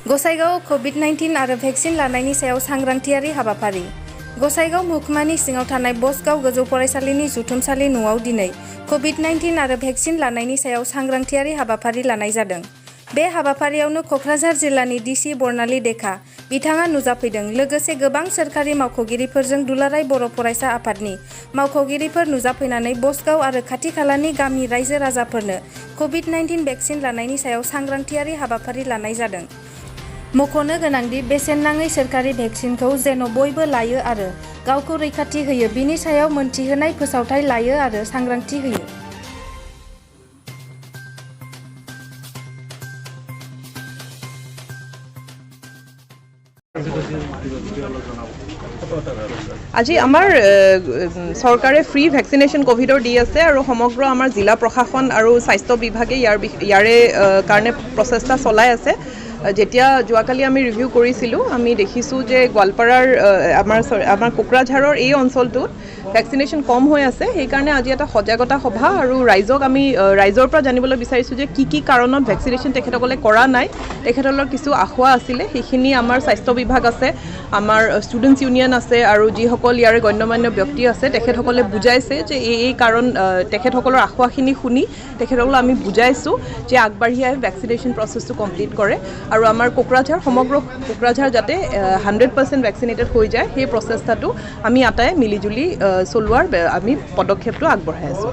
गसाइगाव कोविड-19 आरो भेक्सिन लानायनि सायाव सांग्रांथियारि हाबाफारि गसाइगाव महकुमानि सिङाव थानाय बसगाव गोजौ फरायसालिनि जुथुमसालि न'आव दिनै कोविड-19 आरो भेक्सिन लानायनि सायाव सांग्रांथियारि हाबाफारि लानाय जादों। बे हाबाफारियावनो कक्राझार जिल्लानि डिसि बर्नाली देखा बिथाङा नुजाफैदों। लोगोसे गोबां सोरखारि मावख'गिरिफोरजों दुलाराय बर' फरायसा आफादनि मावख'गिरिफोर नुजाफैनानै बसगाव आरो खाथि खालानि गामि रायजो राजाफोरनो कोविड-19 भेक्सिन लानायनि सायाव सांग्रांथियारि हाबाफारि लानाय जादों। मख'नो गोनांदि बेसेन नाङै सोरखारि भेक्सिनखौ जेन' बयबो लायो आरो गावखौ रैखाथि होयो बिनि सायाव मोनथिहोनाय फोसावथाय लायो आरो सांग्रांथि होयो। আজি আমাৰ চৰকাৰে ফ্ৰী ভেকচিনেশ্যন কোভিডৰ দি আছে আৰু সমগ্ৰ আমাৰ জিলা প্ৰশাসন আৰু স্বাস্থ্য বিভাগে ইয়াৰে কাৰণে প্ৰচেষ্টা চলাই আছে। যেতিয়া যোৱাকালি আমি ৰিভিউ কৰিছিলোঁ আমি দেখিছোঁ যে গোৱালপাৰাৰ আমাৰ কোকৰাঝাৰৰ এই অঞ্চলটোত ভেকচিনেশ্যন কম হৈ আছে। সেইকাৰণে আজি এটা সজাগতা সভা আৰু ৰাইজক আমি ৰাইজৰ পৰা জানিবলৈ বিচাৰিছোঁ যে কি কাৰণত ভেকচিনেশ্যন তেখেতসকলে কৰা নাই। তেখেতসকলৰ কিছু আশা আছিলে, সেইখিনি আমাৰ স্বাস্থ্য বিভাগ আছে, আমাৰ ষ্টুডেণ্টছ ইউনিয়ন আছে আৰু যিসকল ইয়াৰে গণ্যমান্য ব্যক্তি আছে তেখেতসকলে বুজাইছে যে এই কাৰণ তেখেতসকলৰ আশাখিনি শুনি তেখেতসকলক আমি বুজাইছোঁ যে আগবাঢ়ি আহি ভেকচিনেশ্যন প্ৰচেছটো কমপ্লিট কৰে আৰু আমাৰ সমগ্ৰ কোকৰাঝাৰ যাতে 100% ভেকচিনেটেড হৈ যায় সেই প্ৰচেষ্টাটো আমি আটাই মিলিজুলি চলোৱাৰ আমি পদক্ষেপটো আগবঢ়াই আছোঁ।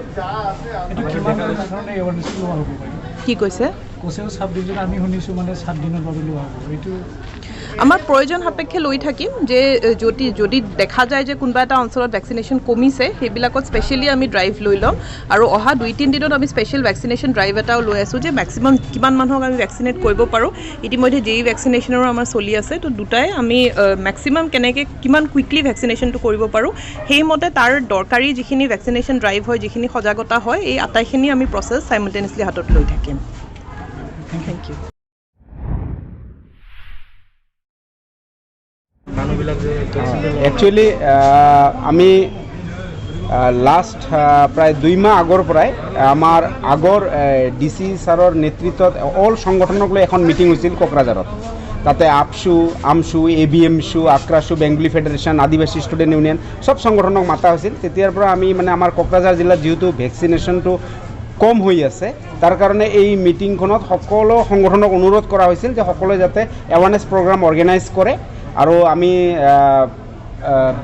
কি কৈছে? আমাৰ প্ৰয়োজন সাপেক্ষে লৈ থাকিম যে যদি দেখা যায় যে কোনোবা এটা অঞ্চলত ভেকচিনেশ্যন কমিছে সেইবিলাকত স্পেচিয়েলি আমি ড্ৰাইভ লৈ ল'ম আৰু অহা 2-3 দিনত আমি স্পেচিয়েল ভেকচিনেশ্যন ড্ৰাইভ এটাও লৈ আছোঁ যে মেক্সিমাম কিমান মানুহক আমি ভেকচিনেট কৰিব পাৰোঁ। ইতিমধ্যে JE ভেকচিনেশ্যনৰো আমাৰ চলি আছে, তো দুটাই আমি মেক্সিমাম কিমান কুইকলি ভেকচিনেশ্যনটো কৰিব পাৰোঁ সেইমতে তাৰ দৰকাৰী যিখিনি ভেকচিনেশ্যন ড্ৰাইভ হয়, যিখিনি সজাগতা হয়, এই আটাইখিনি আমি প্ৰচেছ চাইমultaneously হাতত লৈ থাকিম। Thank you. একচুৱেলি আমি লাষ্ট প্ৰায় 2 মাহ আগৰ পৰাই আমাৰ আগৰ DC ছাৰৰ নেতৃত্বত অল সংগঠনক লৈ এখন মিটিং হৈছিল কোকৰাঝাৰত। তাতে আমছু ABMছু, আক্ৰাছু, বেংগলী ফেডাৰেশ্যন, আদিবাসী ষ্টুডেণ্ট ইউনিয়ন সব সংগঠনক মাতা হৈছিল। তেতিয়াৰ পৰা আমি আমাৰ কোকৰাঝাৰ জিলাত যিহেতু ভেকচিনেশ্যনটো কম হৈ আছে তাৰ কাৰণে এই মিটিংখনত সকলো সংগঠনক অনুৰোধ কৰা হৈছিল যে সকলোৱে যাতে এৱাৰনেছ প্ৰগ্ৰাম অৰ্গেনাইজ কৰে আৰু আমি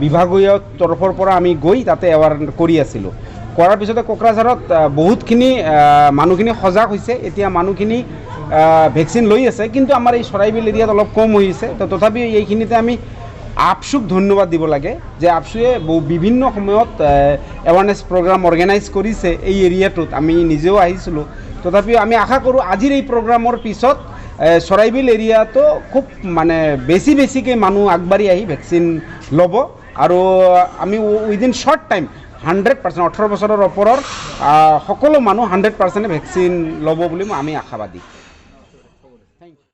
বিভাগীয় তৰফৰ পৰা আমি গৈ তাতে এৱাৰ কৰি আছিলোঁ। কৰাৰ পিছতে কোকৰাঝাৰত বহুতখিনি মানুহখিনি সজাগ হৈছে। এতিয়া মানুহখিনি ভেকচিন লৈ আছে, কিন্তু আমাৰ এই চৰাইবিল এৰিয়াত অলপ কম হৈছে। তো তথাপিও এইখিনিতে আমি আপছুক ধন্যবাদ দিব লাগে যে আপছুৱে বিভিন্ন সময়ত এৱাৰনেছ প্ৰগ্ৰাম অৰ্গেনাইজ কৰিছে এই এৰিয়াটোত। আমি নিজেও আহিছিলোঁ। তথাপিও আমি আশা কৰোঁ আজিৰ এই প্ৰগ্ৰামৰ পিছত চৰাইবিল এৰিয়াতো খুব বেছিকৈ মানুহ আগবাঢ়ি আহি ভেকচিন ল'ব আৰু আমি উইদিন শ্বৰ্ট টাইম 100% 18 বছৰৰ ওপৰৰ সকলো মানুহ 100% ভেকচিন ল'ব বুলি আমি আশাবাদী।